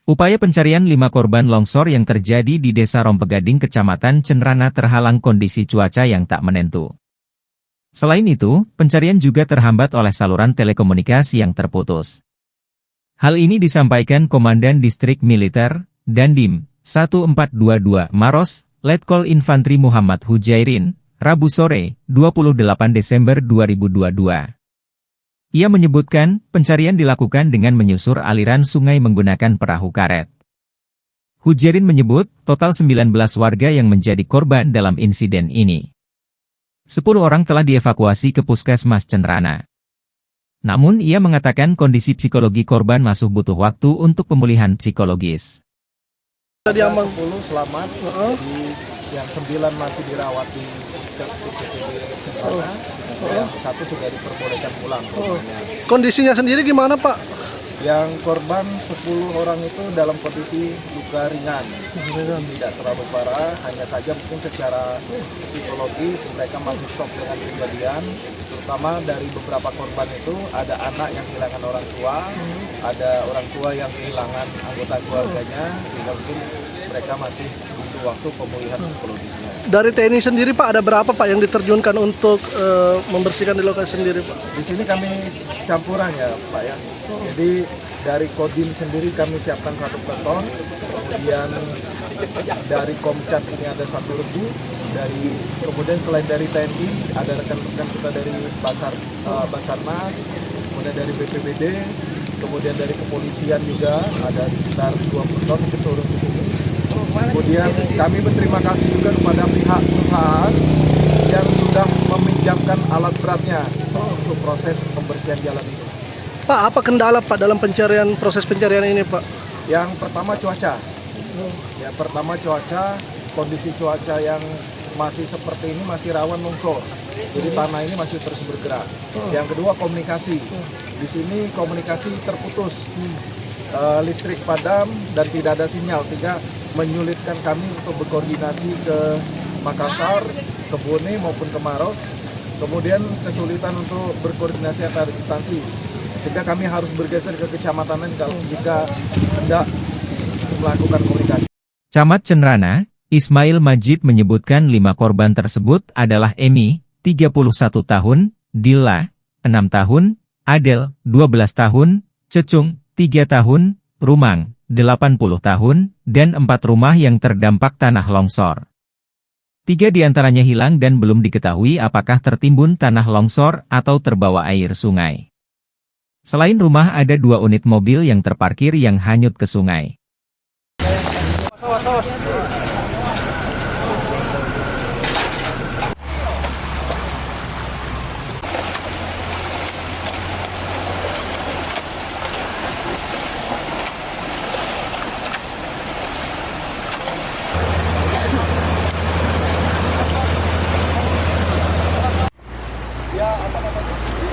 Upaya pencarian 5 korban longsor yang terjadi di Desa Rompegading, Kecamatan Cenrana terhalang kondisi cuaca yang tak menentu. Selain itu, pencarian juga terhambat oleh saluran telekomunikasi yang terputus. Hal ini disampaikan Komandan Distrik Militer, Dandim, 1422 Maros, Letkol Infantri Muhammad Hujairin, Rabu sore, 28 Desember 2022. Ia menyebutkan, pencarian dilakukan dengan menyusur aliran sungai menggunakan perahu karet. Hujairin menyebut, total 19 warga yang menjadi korban dalam insiden ini. 10 orang telah dievakuasi ke Puskesmas Cenrana. Namun ia mengatakan kondisi psikologi korban masih butuh waktu untuk pemulihan psikologis. Tadi yang 10 selamat, yang 9 masih dirawat di Cenrana, yang 1 sudah diperbolehkan pulang. Kondisinya sendiri gimana, Pak? Yang korban 10 orang itu dalam kondisi luka ringan, tidak terlalu parah, hanya saja mungkin secara psikologis mereka masih shock dengan kejadian. Terutama dari beberapa korban itu ada anak yang kehilangan orang tua, ada orang tua yang kehilangan anggota keluarganya, sehingga mungkin mereka masih butuh waktu pemulihan psikologisnya. Dari TNI sendiri, Pak, ada berapa, Pak, yang diterjunkan untuk membersihkan di lokasi sendiri, Pak? Di sini kami campuran ya, Pak ya. Jadi dari Kodim sendiri kami siapkan 1 peleton, kemudian dari Komcat ini ada 1 regu, kemudian selain dari TNI ada rekan-rekan kita dari Basarnas, kemudian dari BPBD, kemudian dari kepolisian juga ada sekitar 2 peleton itu turun di sini. Kemudian kami berterima kasih juga kepada pihak perusahaan yang sudah meminjamkan alat beratnya untuk proses pembersihan jalan ini. Pak, apa kendala, Pak, dalam proses pencarian ini, Pak? Yang pertama cuaca. Ya, pertama cuaca, kondisi cuaca yang masih seperti ini masih rawan longsor. Jadi tanah ini masih terus bergerak. Yang kedua komunikasi. Di sini komunikasi terputus. Listrik padam dan tidak ada sinyal sehingga menyulitkan kami untuk berkoordinasi ke Makassar, ke Bone maupun ke Maros. Kemudian kesulitan untuk berkoordinasi antar instansi. Sehingga kami harus bergeser ke kecamatan lain jika hendak melakukan komunikasi. Camat Cenrana, Ismail Majid menyebutkan 5 korban tersebut adalah Emi, 31 tahun, Dilla, 6 tahun, Adel, 12 tahun, Cecung, 3 tahun, Rumang, 80 tahun, dan 4 rumah yang terdampak tanah longsor. 3 diantaranya hilang dan belum diketahui apakah tertimbun tanah longsor atau terbawa air sungai. Selain rumah ada 2 unit mobil yang terparkir yang hanyut ke sungai.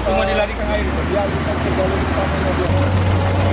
Semua dilarikan air. Dia bisa ke jalur utamanya.